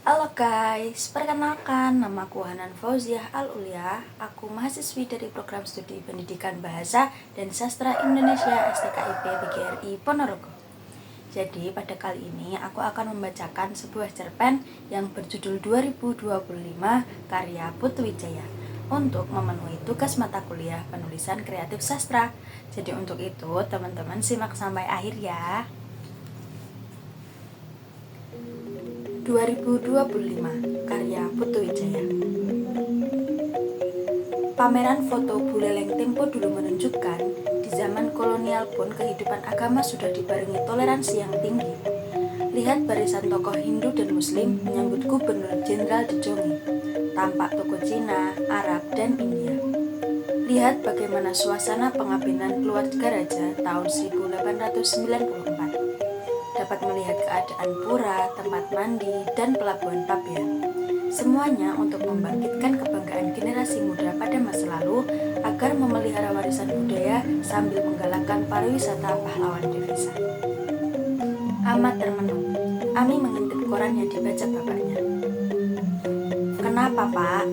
Halo guys, perkenalkan namaku Hanan Fauziah Al-Ulia. Aku mahasiswi dari program studi Pendidikan Bahasa dan Sastra Indonesia STKIP PGRI Ponorogo. Jadi pada kali ini aku akan membacakan sebuah cerpen yang berjudul 2025 karya Putu Wijaya untuk memenuhi tugas mata kuliah penulisan kreatif sastra. Jadi untuk itu teman-teman simak sampai akhir ya. 2025 karya Putu Wijaya. Pameran foto Buleleng Tempo dulu menunjukkan di zaman kolonial pun kehidupan agama sudah dibarengi toleransi yang tinggi. Lihat barisan tokoh Hindu dan Muslim menyambut Gubernur Jenderal di Jongi, tampak tokoh Cina, Arab, dan India. Lihat bagaimana suasana pengabenan keluarga raja tahun 1894. Dapat melihat keadaan pura, tempat mandi, dan pelabuhan Pabean. Semuanya untuk membangkitkan kebanggaan generasi muda pada masa lalu agar memelihara warisan budaya sambil menggalakkan pariwisata pahlawan devisa. Amat termenung. Ami mengintip koran yang dibaca bapaknya. Kenapa, Pak?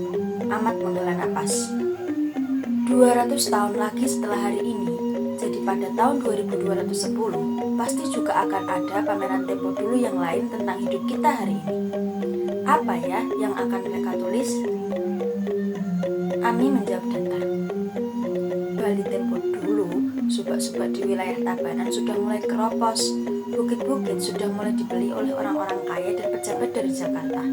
Amat menghela napas. 200 tahun lagi setelah hari ini, jadi pada tahun 2210, pasti juga akan ada pameran tempo dulu yang lain tentang hidup kita hari ini. Apa ya yang akan mereka tulis? Ami menjawab datar. Bali tempo dulu, subak-subak di wilayah Tabanan sudah mulai keropos. Bukit-bukit sudah mulai dibeli oleh orang-orang kaya dan pejabat dari Jakarta.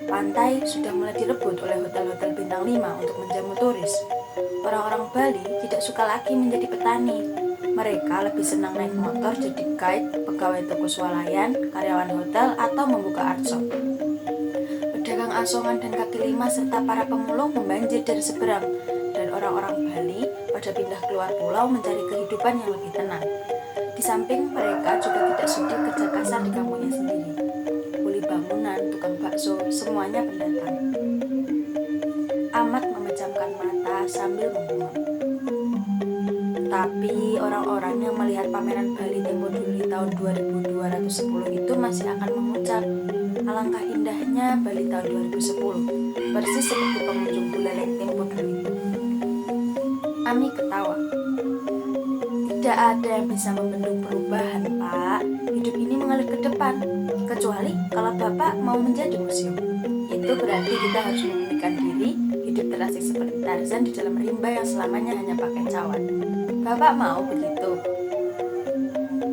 Pantai sudah mulai direbut oleh hotel-hotel bintang 5 untuk menjamu turis. Orang-orang Bali tidak suka lagi menjadi petani. Mereka lebih senang naik motor jadi guide, pegawai toko swalayan, karyawan hotel, atau membuka art shop. Pedagang asongan dan kaki lima serta para pemulung membanjir dari seberang, dan orang-orang Bali pada pindah keluar pulau mencari kehidupan yang lebih tenang. Di samping mereka juga tidak sudi kerja kasar di kampungnya sendiri. Kuli bangunan, tukang bakso, semuanya pendatang. Amat memejamkan mata sambil membengong. Tapi orang-orang yang melihat pameran Bali Tempo dulu di tahun 2210 itu masih akan mengucap, alangkah indahnya Bali tahun 2010, persis seperti pengunjung Buleleng Tempo dulu itu. Ami ketawa. Tidak ada yang bisa membendung perubahan, Pak. Hidup ini mengalir ke depan, kecuali kalau Bapak mau menjadi museum. Itu berarti kita harus memulihkan diri, hidup terasik seperti Tarzan di dalam rimba yang selamanya hanya pakai cawan. Bapak mau begitu?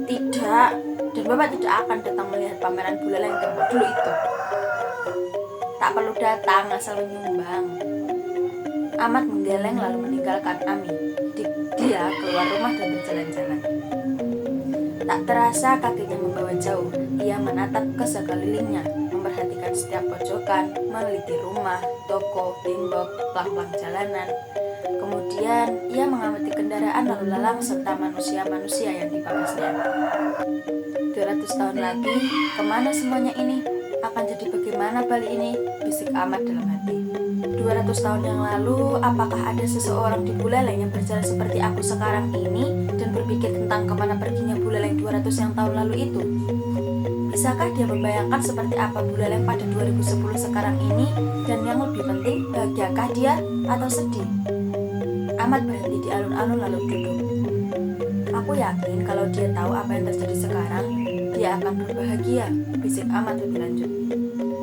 Tidak, dan Bapak tidak akan datang melihat pameran Buleleng Tempo dulu itu. Tak perlu datang, asal menyumbang. Amat menggeleng lalu meninggalkan Ami. Dia keluar rumah dan berjalan-jalan. Tak terasa kakinya membawa jauh. Ia menatap ke sekelilingnya, memperhatikan setiap pojokan, meneliti rumah, toko, tembok, pelang-pelang jalanan. Kemudian ia mengamati kendaraan lalu lalang serta manusia-manusia yang dipapasnya. 200 tahun lagi, kemana semuanya ini? Akan jadi bagaimana Bali ini? Bisik Amat dalam hati. 200 tahun yang lalu, apakah ada seseorang di Buleleng yang berjalan seperti aku sekarang ini dan berpikir tentang kemana perginya Buleleng 200 yang tahun lalu itu? Bisakah dia membayangkan seperti apa Buleleng pada 2010 sekarang ini? Dan yang lebih penting, bahagiakah dia atau sedih? Amat berhenti di alun-alun lalu duduk. Aku yakin kalau dia tahu apa yang terjadi sekarang, dia akan berbahagia, bisik Amat lebih lanjut.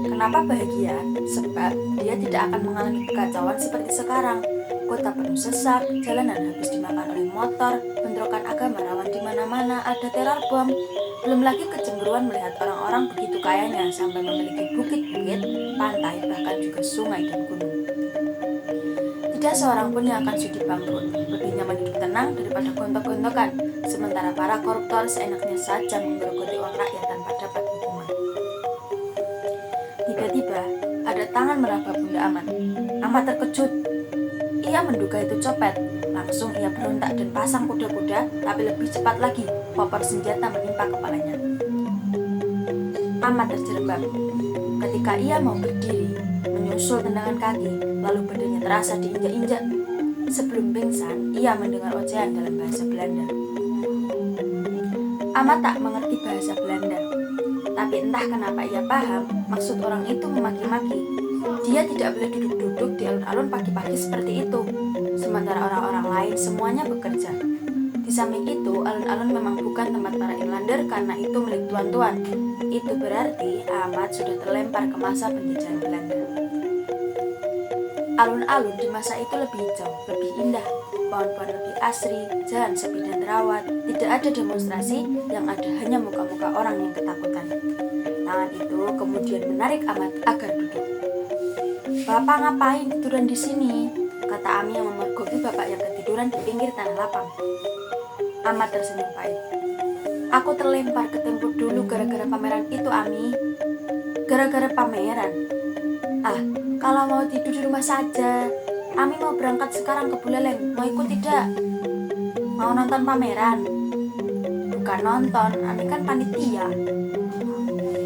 Kenapa bahagia? Sebab dia tidak akan mengalami kekacauan seperti sekarang. Kota penuh sesak, jalanan habis dimakan oleh motor, bentrokan agama rawan di mana-mana, ada teror bom. Belum lagi kecemburuan melihat orang-orang begitu kayanya sampai memiliki bukit-bukit, pantai, bahkan juga sungai dan gunung. Tidak seorang pun yang akan sudi bangkrut. Lebih nyaman hidup tenang daripada gontok-gontokan, sementara para koruptor seenaknya saja menggerogoti uang rakyat tanpa dapat hukuman. Tiba-tiba, ada tangan meraba Bunda Amat. Amat terkejut. Ia menduga itu copet. Langsung ia berontak dan pasang kuda-kuda, tapi lebih cepat lagi, popor senjata menimpa kepalanya. Amat terjerembab. Ketika ia mau berdiri, menyusul tendangan kaki, lalu badannya terasa diinjak-injak. Sebelum pingsan, ia mendengar ocehan dalam bahasa Belanda. Amat tak mengerti bahasa Belanda, Tapi entah kenapa ia paham maksud orang itu memaki-maki. Dia tidak boleh duduk-duduk di alun-alun pagi-pagi seperti itu, sementara orang-orang lain semuanya bekerja. Di samping itu, alun-alun memang bukan tempat para inlander karena itu milik tuan-tuan. Itu berarti Ahmad sudah terlempar ke masa penjajahan Belanda. Alun-alun di masa itu lebih hijau, lebih indah, pohon-pohon lebih asri, jalan sepi dan terawat. Tidak ada demonstrasi, yang ada hanya muka-muka orang yang ketakutan. Tangan itu kemudian menarik Ahmad agar duduk. "Bapak ngapain tiduran di sini?" kata Ami yang memergoki bapak yang ketiduran di pinggir tanah lapang. Ahmad tersenyum pahit. "Aku terlempar ke tembok dulu gara-gara pameran itu, Ami." "Gara-gara pameran?" "Ah, kalau mau tidur di rumah saja. Ami mau berangkat sekarang ke Buleleng. Mau ikut tidak?" "Mau nonton pameran?" "Bukan nonton, Ami kan panitia."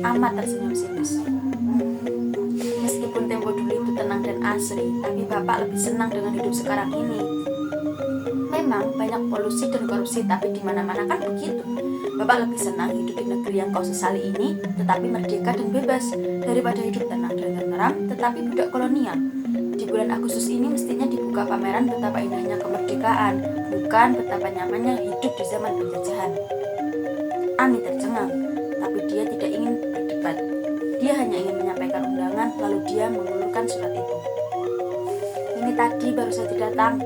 Ahmad tersenyum sinis. Meskipun tempo dulu itu tenang dan asri, tapi bapak lebih senang dengan hidup sekarang ini. Memang banyak polusi dan korupsi, tapi di mana-mana kan begitu. Bapak lebih senang hidup di negeri yang kau sesali ini, tetapi merdeka dan bebas, daripada hidup tenang dan tenteram, tetapi budak kolonial. Di bulan Agustus ini mestinya dibuka pameran betapa indahnya kemerdekaan, bukan betapa nyamannya hidup di zaman penjajahan. Ami tercengang, tapi dia tidak ingin berdebat. Dia hanya ingin menyampaikan undangan, lalu dia mengulurkan surat itu. "Ini tadi baru saja datang.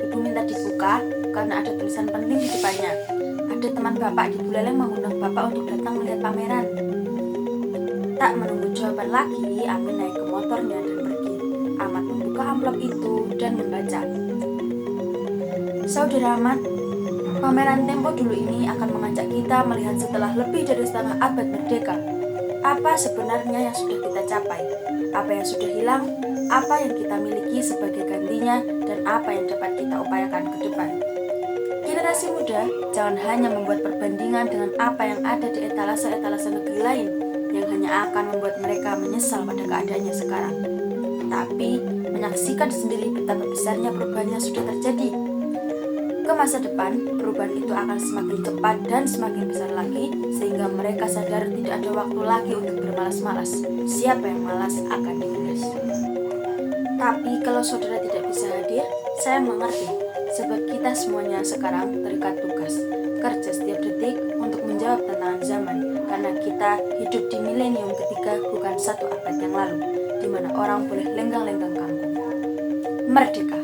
Ibu minta dibuka karena ada tulisan penting di depannya. Ada teman bapak di Buleleng mengundang bapak untuk datang melihat pameran." Tak menunggu jawaban lagi, Ami naik ke motornya dan pergi. Ahmad membuka amplop itu dan membaca. "Saudara Ahmad, pameran Tempo dulu ini akan mengajak kita melihat setelah lebih dari setengah abad merdeka. Apa sebenarnya yang sudah kita capai, apa yang sudah hilang, apa yang kita miliki sebagai gantinya, dan apa yang dapat kita upayakan ke depan. Generasi muda, jangan hanya membuat perbandingan dengan apa yang ada di etalase-etalase negeri lain, yang hanya akan membuat mereka menyesal pada keadaannya sekarang. Tapi, menyaksikan sendiri betapa besarnya perubahan yang sudah terjadi. Ke masa depan, perubahan itu akan semakin cepat dan semakin besar lagi, sehingga mereka sadar tidak ada waktu lagi untuk bermalas-malas. Siapa yang malas akan diulas. Tapi kalau saudara tidak bisa hadir, saya mengerti, sebab kita semuanya sekarang terikat tugas, kerja setiap detik untuk menjawab tantangan zaman, karena kita hidup di milenium ketiga, bukan satu abad yang lalu, di mana orang boleh lenggang-lenggang kangkung. Merdeka.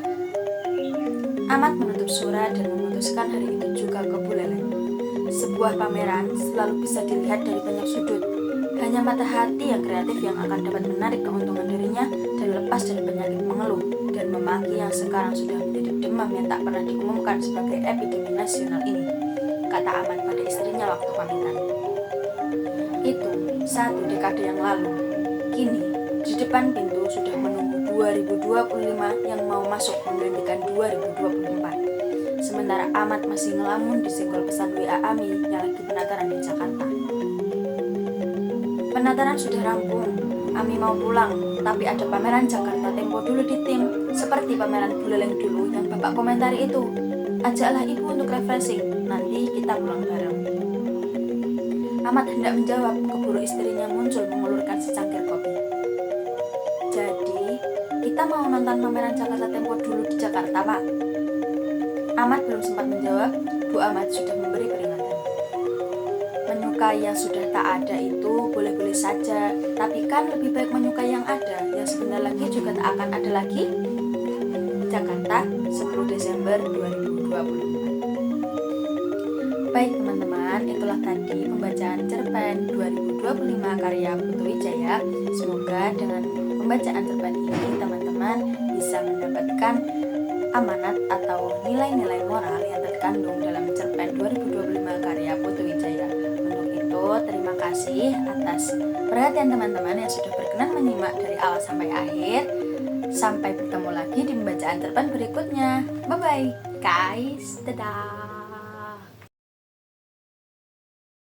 Ahmad menutup surat dan memutuskan hari itu juga ke Buleleng. Sebuah pameran selalu bisa dilihat dari banyak sudut. Hanya mata hati yang kreatif yang akan dapat menarik keuntungan darinya dan lepas dari penyakit mengeluh dan memaki yang sekarang sudah menjadi demam yang tak pernah diumumkan sebagai epidemi nasional ini, kata Ahmad pada istrinya waktu pamitan. Itu 1 dekade yang lalu. Kini, di depan pintu sudah menunggu 2025 yang mau masuk menggantikan 2024. Sementara Ahmad masih ngelamun di singgol pesan WA Ami yang lagi penataran di Jakarta. Penataran sudah rampung, Ami mau pulang, tapi ada pameran Jakarta Tempo dulu di tim, seperti pameran Buleleng dulu yang bapak komentari itu. Ajaklah ibu untuk refreshing, nanti kita pulang bareng. Ahmad hendak menjawab, keburu istrinya muncul mengulurkan secangkir kopi. "Jadi, kita mau nonton pameran Jakarta Tempo dulu di Jakarta, Pak?" Ahmad belum sempat menjawab, Bu Ahmad sudah memberi peringatan. Menyukai yang sudah tak ada itu boleh-boleh saja, tapi kan lebih baik menyukai yang ada, yang sebentar lagi juga tak akan ada lagi. Jakarta, 10 Desember 2024. Baik teman-teman, itulah tadi pembacaan cerpen 2025 karya Putu Wijaya. Semoga dengan pembacaan cerpen ini teman-teman bisa mendapatkan amanat atau nilai-nilai moral yang terkandung dalam cerpen 2025 karya Putu Wijaya. Untuk itu, terima kasih atas perhatian teman-teman yang sudah berkenan menyimak dari awal sampai akhir. Sampai bertemu lagi di pembacaan cerpen berikutnya. Bye-bye guys, dadah.